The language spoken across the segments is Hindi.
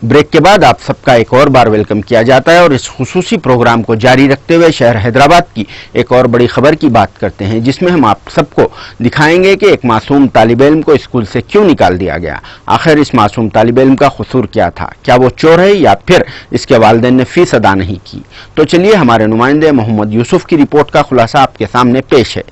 ब्रेक के बाद आप सबका एक और बार वेलकम किया जाता है और इस खुसूसी प्रोग्राम को जारी रखते हुए शहर हैदराबाद की एक और बड़ी खबर की बात करते हैं, जिसमें हम आप सबको दिखाएंगे कि एक मासूम तालिब इल्म को स्कूल से क्यों निकाल दिया गया। आखिर इस मासूम तालिब इल्म का कसूर क्या था? क्या वो चोर है या फिर इसके वालिदैन ने फीस अदा नहीं की? तो चलिए हमारे नुमाइंदे मोहम्मद यूसुफ की रिपोर्ट का खुलासा आपके सामने पेश है।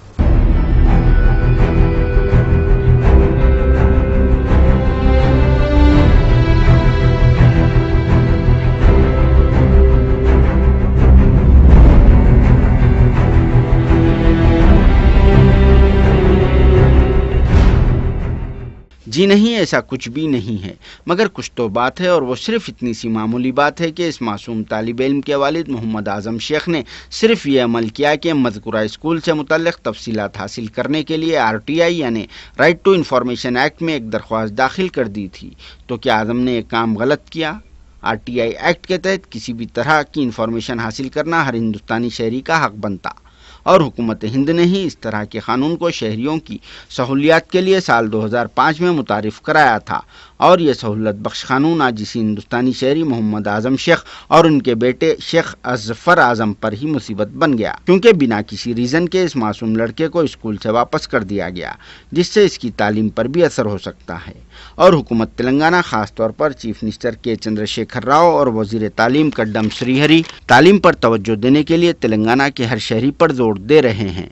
जी नहीं, ऐसा कुछ भी नहीं है, मगर कुछ तो बात है और वो सिर्फ इतनी सी मामूली बात है कि इस मासूम तालिब इल्म के वालिद मोहम्मद आजम शेख ने सिर्फ ये अमल किया कि मज़कूरा स्कूल से मुतल्लिक़ तफसीलात हासिल करने के लिए RTI यानी राइट टू इंफॉर्मेशन एक्ट में एक दरख्वास्त दाखिल कर दी थी। तो क्या आजम ने एक काम गलत किया? RTI एक्ट के तहत किसी भी तरह की इंफॉर्मेशन हासिल करना हर हिंदुस्तानी शहरी का हक बनता और हुकूमत हिंद ने ही इस तरह के कानून को शहरियों की सहूलियात के लिए साल 2005 में मुतारिफ कराया था और यह सहूलत बख्श कानून आज इसी हिंदुस्तानी शहरी मोहम्मद आजम शेख और उनके बेटे शेख अजफर आजम पर ही मुसीबत बन गया, क्योंकि बिना किसी रीज़न के इस मासूम लड़के को स्कूल से वापस कर दिया गया, जिससे इसकी तालीम पर भी असर हो सकता है। और हुकूमत तेलंगाना खास तौर पर चीफ मिनिस्टर के चंद्रशेखर राव और वजीर तालीम कड्डम श्रीहरी तालीम पर तवज्जो देने के लिए तेलंगाना के हर शहरी पर जोर दे रहे हैं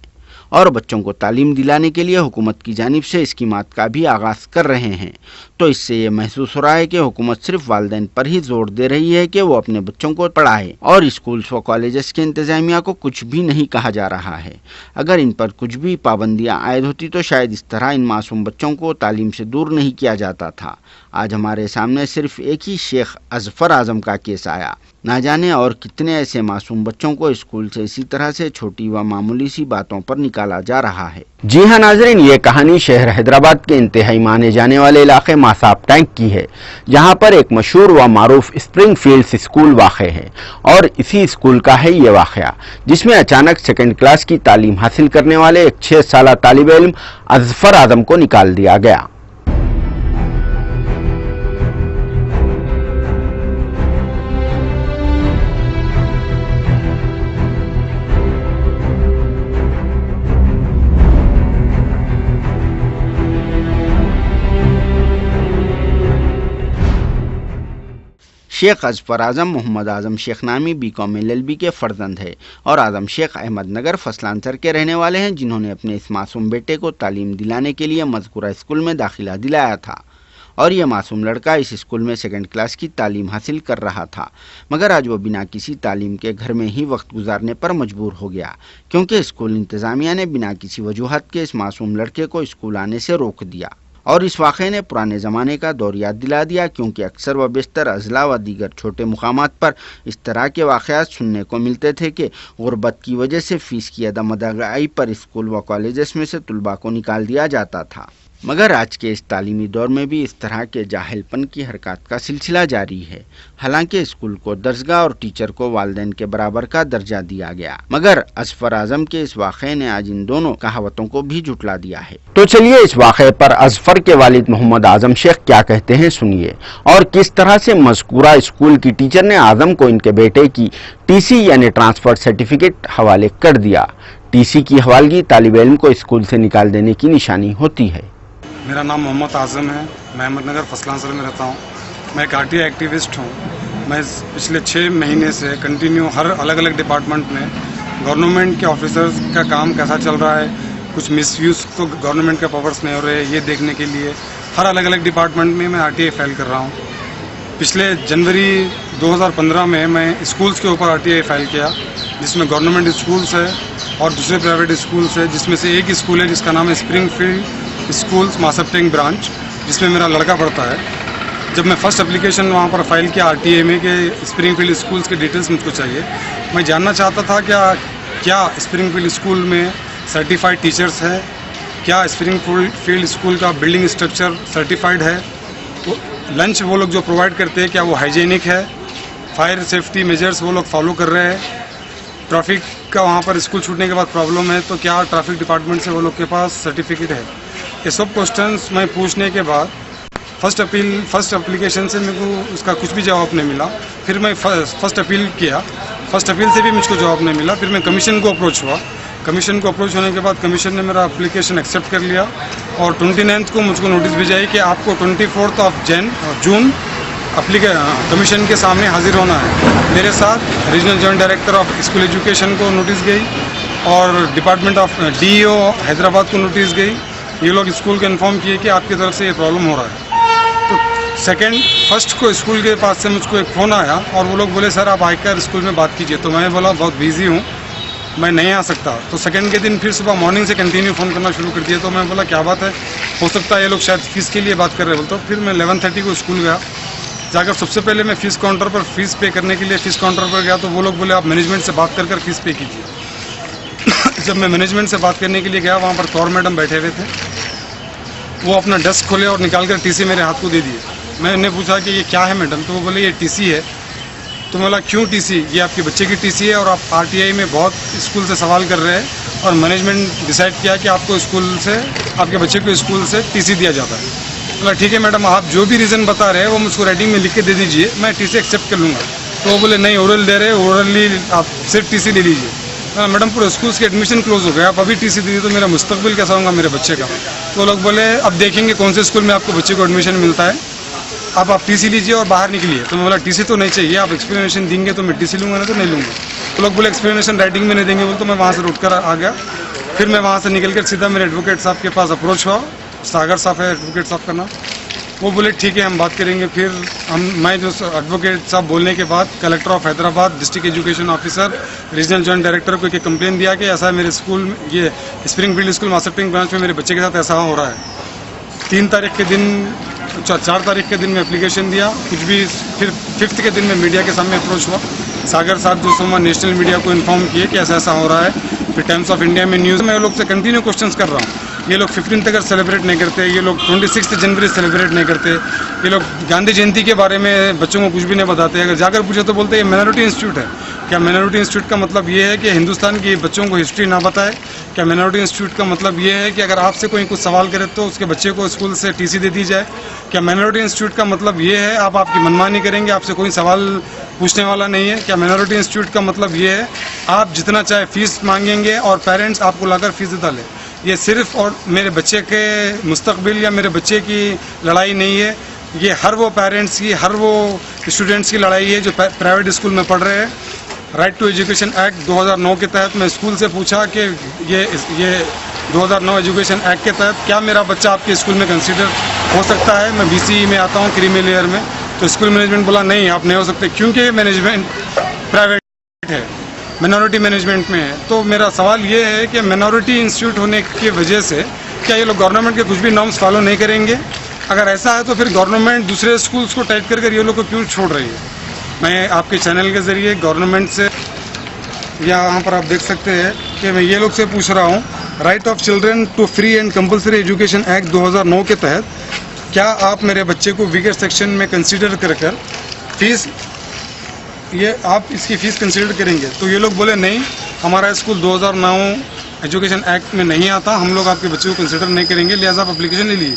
और बच्चों को तालीम दिलाने के लिए हुकूमत की जानिब से स्कीमात का भी आगाज़ कर रहे हैं। तो इससे ये महसूस हो रहा है कि हुकूमत सिर्फ वालिदैन पर ही जोर दे रही है कि वो अपने बच्चों को पढ़ाए और स्कूल्स व कॉलेजेस के इंतजामिया को कुछ भी नहीं कहा जा रहा है। अगर इन पर कुछ भी पाबंदियाँ आयद होती तो शायद इस तरह इन मासूम बच्चों को तालीम से दूर नहीं किया जाता था। आज हमारे सामने सिर्फ एक ही शेख अजफर आजम का केस आया, ना जाने और कितने ऐसे मासूम बच्चों को स्कूल से इसी तरह से छोटी व मामूली सी बातों पर निकाला जा रहा है। जी हाँ नाजरीन, ये कहानी शहर हैदराबाद के इंतहाई माने जाने वाले इलाके मासाब टैंक की है, जहाँ पर एक मशहूर व मारूफ स्प्रिंगफील्ड्स स्कूल वाक़ है और इसी स्कूल का है ये वाक़या, जिसमें अचानक सेकंड क्लास की तालीम हासिल करने वाले एक 6 साला तालिब इल्म अजफर आजम को निकाल दिया गया। शेख अजफर आजम मोहम्मद आजम शेख नामी BCom LLB के फर्जंद है और आजम शेख अहमदनगर फसलांसर के रहने वाले हैं, जिन्होंने अपने इस मासूम बेटे को तालीम दिलाने के लिए मज़कूरा स्कूल में दाखिला दिलाया था और यह मासूम लड़का इस स्कूल में सेकंड क्लास की तालीम हासिल कर रहा था, मगर आज वो बिना किसी तालीम के घर में ही वक्त गुजारने पर मजबूर हो गया, क्योंकि स्कूल इंतज़ामिया ने बिना किसी वजूहत के इस मासूम लड़के को स्कूल आने से रोक दिया। और इस वाक़े ने पुराने ज़माने का दौर याद दिला दिया, क्योंकि अक्सर व बेशतर अजला व दीगर छोटे मुकामात पर इस तरह के वाक़यात सुनने को मिलते थे कि गुर्बत की वजह से फ़ीस की अदम अदायगी पर स्कूल व कॉलेजेस में से तलबा को निकाल दिया जाता था। मगर आज के इस तालीमी दौर में भी इस तरह के जाहिलपन की हरकत का सिलसिला जारी है। हालांकि स्कूल को दर्जगाह और टीचर को वालिदैन के बराबर का दर्जा दिया गया, मगर अजफर आजम के इस वाक़े ने आज इन दोनों कहावतों को भी झुटला दिया है। तो चलिए इस वाक़े पर अजफर के वालिद मोहम्मद आजम शेख क्या कहते हैं सुनिए, और किस तरह से मज़कूरा स्कूल की टीचर ने आजम को इनके बेटे की TC यानी ट्रांसफर सर्टिफिकेट हवाले कर दिया। TC की हवालगी तालिब इल्म को स्कूल से निकाल देने की निशानी होती है। मेरा नाम मोहम्मद आजम है, मैं अहमदनगर फसलांसर में रहता हूँ। मैं एक RTI एक्टिविस्ट हूँ। मैं पिछले 6 महीने से कंटिन्यू हर अलग अलग डिपार्टमेंट में गवर्नमेंट के ऑफिसर्स का काम कैसा चल रहा है, कुछ मिसयूज़ तो गवर्नमेंट के पावर्स नहीं हो रहे, ये देखने के लिए हर अलग अलग डिपार्टमेंट में मैं RTI फाइल कर रहा हूँ। पिछले जनवरी 2015 में मैं स्कूल्स के ऊपर RTI फाइल किया, जिसमें गवर्नमेंट स्कूल्स है और दूसरे प्राइवेट स्कूल्स है, जिसमें से एक स्कूल है जिसका नाम है स्प्रिंगफील्ड स्कूल्स मासाब टैंक ब्रांच, जिसमें मेरा लड़का पढ़ता है। जब मैं फर्स्ट एप्लीकेशन वहाँ पर फाइल किया RTI में कि स्प्रिंगफील्ड स्कूल्स के डिटेल्स मुझको चाहिए, मैं जानना चाहता था क्या स्प्रिंगफील्ड स्कूल में सर्टिफाइड टीचर्स हैं, क्या स्प्रिंगफील्ड स्कूल का बिल्डिंग स्ट्रक्चर सर्टिफाइड है, लंच वो लोग जो प्रोवाइड करते हैं क्या वो हाइजीनिक है, फायर सेफ्टी मेजर्स वो लोग फॉलो कर रहे हैं, ट्रैफिक का वहाँ पर स्कूल छूटने के बाद प्रॉब्लम है तो क्या ट्रैफिक डिपार्टमेंट से वो लोग के पास सर्टिफिकेट है। ये सब क्वेश्चंस मैं पूछने के बाद फर्स्ट एप्लीकेशन से मेरे को उसका कुछ भी जवाब नहीं मिला। फिर मैं फर्स्ट अपील किया, फर्स्ट अपील से भी मुझको जवाब नहीं मिला। फिर मैं कमीशन को अप्रोच हुआ। कमीशन को अप्रोच होने के बाद कमीशन ने मेरा एप्लीकेशन एक्सेप्ट कर लिया और 29 को मुझको नोटिस भेजा कि आपको 24 जून कमीशन के सामने हाजिर होना है। मेरे साथ regional joint director of school education को नोटिस गई और डिपार्टमेंट ऑफ DEO हैदराबाद को नोटिस गई। ये लोग स्कूल को इन्फॉर्म किए कि आपकी तरफ से ये प्रॉब्लम हो रहा है। तो फर्स्ट को स्कूल के पास से मुझको एक फ़ोन आया और वो लोग बोले सर आप आकर स्कूल में बात कीजिए। तो मैंने बोला बहुत बिजी हूँ, मैं नहीं आ सकता। तो सेकंड के दिन फिर सुबह मॉर्निंग से कंटिन्यू फ़ोन करना शुरू कर दिया। तो मैं बोला क्या बात है, हो सकता है ये लोग शायद फ़ीस के लिए बात कर रहे बोलते। तो फिर मैं 11:30 को स्कूल गया। जाकर सबसे पहले मैं फ़ीस काउंटर पर फ़ीस पे करने के लिए फ़ीस काउंटर पर गया तो वो लोग बोले आप मैनेजमेंट से बात कर फ़ीस पे कीजिए। जब मैं मैनेजमेंट से बात करने के लिए गया, वहाँ पर कौर मैडम बैठे हुए थे। वो अपना डेस्क खोले और निकाल कर TC मेरे हाथ को दे दिए। मैंने पूछा कि ये क्या है मैडम, तो वो बोले ये TC है। तो मैं बोला क्यों TC? ये आपके बच्चे की TC है और आप RTI में बहुत स्कूल से सवाल कर रहे हैं और मैनेजमेंट डिसाइड किया कि आपको स्कूल से, आपके बच्चे को स्कूल से TC दिया जाता है। बोला ठीक है मैडम, आप जो भी रीज़न बता रहे हैं वो मुझको राइटिंग में लिख के दे दीजिए, मैं TC एक्सेप्ट कर लूँगा। तो वो बोले नहीं, ओरल दे रहे, ओरली आप सिर्फ TC ले लीजिए। मैडम पूरे स्कूल के एडमिशन क्लोज हो गया, आप अभी TC दीजिए तो मेरा मुस्तकबिल कैसा होगा मेरे बच्चे का। तो लोग बोले अब देखेंगे कौन से स्कूल में आपको बच्चे को एडमिशन मिलता है, अब आप TC लीजिए और बाहर निकलिए। तो मैं बोला TC तो नहीं चाहिए, आप एक्सप्लेनेशन देंगे तो मैं TC लूँगा, नहीं तो नहीं लूँगा। तो लोग बोले एक्सप्लेनेशन राइटिंग में नहीं देंगे बोल। तो मैं वहाँ से उठ कर आ गया। फिर मैं वहाँ से निकल कर सीधा मेरे एडवोकेट साहब के पास अप्रोच हुआ। सागर साहब है एडवोकेट साहब का नाम। वो बोले ठीक है हम बात करेंगे। फिर मैं जो एडवोकेट साहब बोलने के बाद collector of Hyderabad, district education officer, regional joint director को एक कंप्लेन दिया कि ऐसा मेरे स्कूल में, ये स्प्रिंगफील्ड स्कूल मास्टरटिंग ब्रांच में मेरे बच्चे के साथ ऐसा हो रहा है। 4 तारीख के दिन में एप्लीकेशन दिया कुछ भी। फिर 5th के दिन में मीडिया के सामने अप्रोच हुआ। सागर साहब जो सोमवार नेशनल मीडिया को इन्फॉर्म किए कि ऐसा हो रहा है। फिर टाइम्स ऑफ इंडिया में न्यूज़ में लोग से कंटिन्यू क्वेश्चंस कर रहा हूँ। ये लोग 15th अगस्त सेलिब्रेट नहीं करते, ये लोग 26 जनवरी सेलिब्रेट नहीं करते, ये लोग गांधी जयंती के बारे में बच्चों को कुछ भी नहीं बताते। अगर जाकर पूछे तो बोलते हैं ये माइनॉरिटी इंस्टीट्यूट है। क्या माइनॉरिटी इंस्टीट्यूट का मतलब ये है कि हिंदुस्तान की बच्चों को हिस्ट्री ना बताए? क्या माइनॉरिटी इंस्टीट्यूट का मतलब ये है कि अगर आपसे कोई कुछ सवाल करे तो उसके बच्चे को स्कूल से TC दे दी जाए? क्या माइनॉरिटी इंस्टीट्यूट का मतलब ये है आप आपकी मनमानी करेंगे, आपसे कोई सवाल पूछने वाला नहीं है? क्या माइनॉरिटी इंस्टीट्यूट का मतलब ये है आप जितना चाहे फीस मांगेंगे और पेरेंट्स आपको लाकर फीस देता ले? ये सिर्फ और मेरे बच्चे के मुस्तकबिल या मेरे बच्चे की लड़ाई नहीं है, ये हर वो पेरेंट्स की, हर वो स्टूडेंट्स की लड़ाई है जो प्राइवेट स्कूल में पढ़ रहे हैं। राइट टू एजुकेशन एक्ट 2009 के तहत मैं स्कूल से पूछा कि ये 2009 एजुकेशन एक्ट के तहत क्या मेरा बच्चा आपके स्कूल में कंसीडर हो सकता है? मैं BCE में आता हूँ, क्रीमी लेयर में। तो स्कूल मैनेजमेंट बोला नहीं आप नहीं हो सकते, क्योंकि मैनेजमेंट प्राइवेट है, मिनॉरिटी मैनेजमेंट में है। तो मेरा सवाल ये है कि मिनॉरिटी इंस्टीट्यूट होने की वजह से क्या ये लोग गवर्नमेंट के कुछ भी नॉर्म्स फॉलो नहीं करेंगे? अगर ऐसा है तो फिर गवर्नमेंट दूसरे स्कूल्स को टाइट कर ये लोग को क्यों छोड़ रही है? मैं आपके चैनल के ज़रिए गवर्नमेंट से, यहाँ पर आप देख सकते हैं कि मैं ये लोग से पूछ रहा हूँ, right of children to free and compulsory education act 2009 के तहत क्या आप मेरे बच्चे को वीकर सेक्शन में कंसीडर कर फीस, ये आप इसकी फ़ीस कंसीडर करेंगे? तो ये लोग बोले नहीं, हमारा स्कूल 2009 एजुकेशन एक्ट में नहीं आता, हम लोग आपके बच्चे को कंसीडर नहीं करेंगे, लिहाजा आप एप्लीकेशन ले लिए।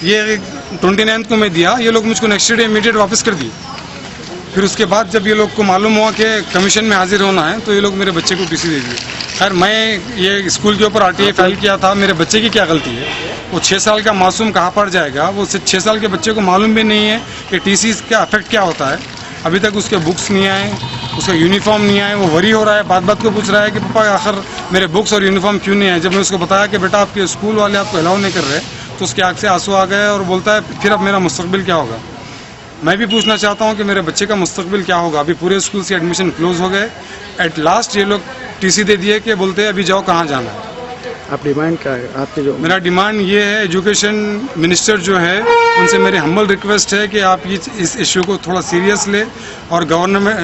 ये 29 को मैं दिया, ये लोग मुझको नेक्स्ट डे इमीडिएट वापस कर दिए। फिर उसके बाद जब ये लोग को मालूम हुआ कि कमीशन में हाजिर होना है तो ये लोग मेरे बच्चे को TC दे दिए। खैर मैं ये स्कूल के ऊपर RTI फाइल किया था, मेरे बच्चे की क्या गलती है? वो 6 साल का मासूम कहाँ पड़ जाएगा? वो 6 साल के बच्चे को मालूम भी नहीं है कि TC का इफेक्ट क्या होता है। अभी तक उसके बुक्स नहीं आए, उसका यूनिफॉर्म नहीं आए, वो वरी हो रहा है, बात को पूछ रहा है कि पापा आखिर मेरे बुक्स और यूनिफॉर्म क्यों नहीं आए। जब मैं उसको बताया कि बेटा आपके स्कूल वाले आपको अलाउ नहीं कर रहे, तो उसके आँख से आंसू आ गए और बोलता है फिर अब मेरा मुस्तकबिल क्या होगा? मैं भी पूछना चाहता हूं कि मेरे बच्चे का मुस्तकबिल क्या होगा? अभी पूरे स्कूल से एडमिशन क्लोज हो गए, एट लास्ट ये लोग TC दे दिए कि बोलते हैं अभी जाओ कहाँ जाना है। आप डिमांड क्या है आपके? जो मेरा डिमांड ये है, एजुकेशन मिनिस्टर जो है उनसे मेरी हम्बल रिक्वेस्ट है कि आप इस इशू को थोड़ा सीरियस ले और गवर्नमेंट,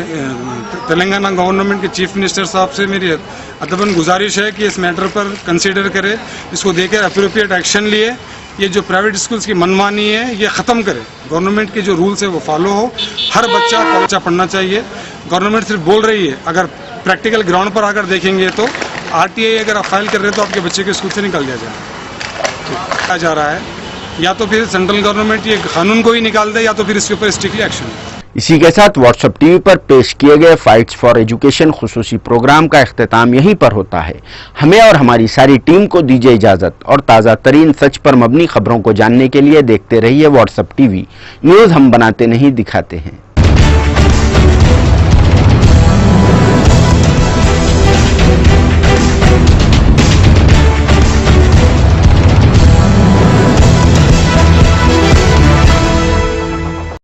तेलंगाना गवर्नमेंट के चीफ मिनिस्टर साहब से मेरी अदबन गुजारिश है कि इस मैटर पर कंसीडर करे, इसको देकर अप्रोप्रिएट एक्शन लिए। ये जो प्राइवेट स्कूल्स की मनमानी है ये ख़त्म करे, गवर्नमेंट के जो रूल्स है वो फॉलो हो, हर बच्चा पढ़ना चाहिए। गवर्नमेंट सिर्फ बोल रही है, अगर प्रैक्टिकल ग्राउंड पर आकर देखेंगे तो RTI अगर आप फाइल कर रहे हैं तो आपके बच्चे के स्कूल से निकाल दिया जाए जा रहा है। या तो फिर सेंट्रल गवर्नमेंट ये कानून को ही निकाल दे या तो फिर इसके ऊपर स्ट्रिक्टली एक्शन। इसी के साथ व्हाट्सएप टीवी पर पेश किए गए फाइट्स फॉर एजुकेशन खुसूसी प्रोग्राम का इख्तिताम यहीं पर होता है। हमें और हमारी सारी टीम को दीजिए इजाजत और ताज़ा तरीन सच पर मबनी खबरों को जानने के लिए देखते रहिए व्हाट्सएप टीवी। न्यूज़ हम बनाते नहीं दिखाते हैं।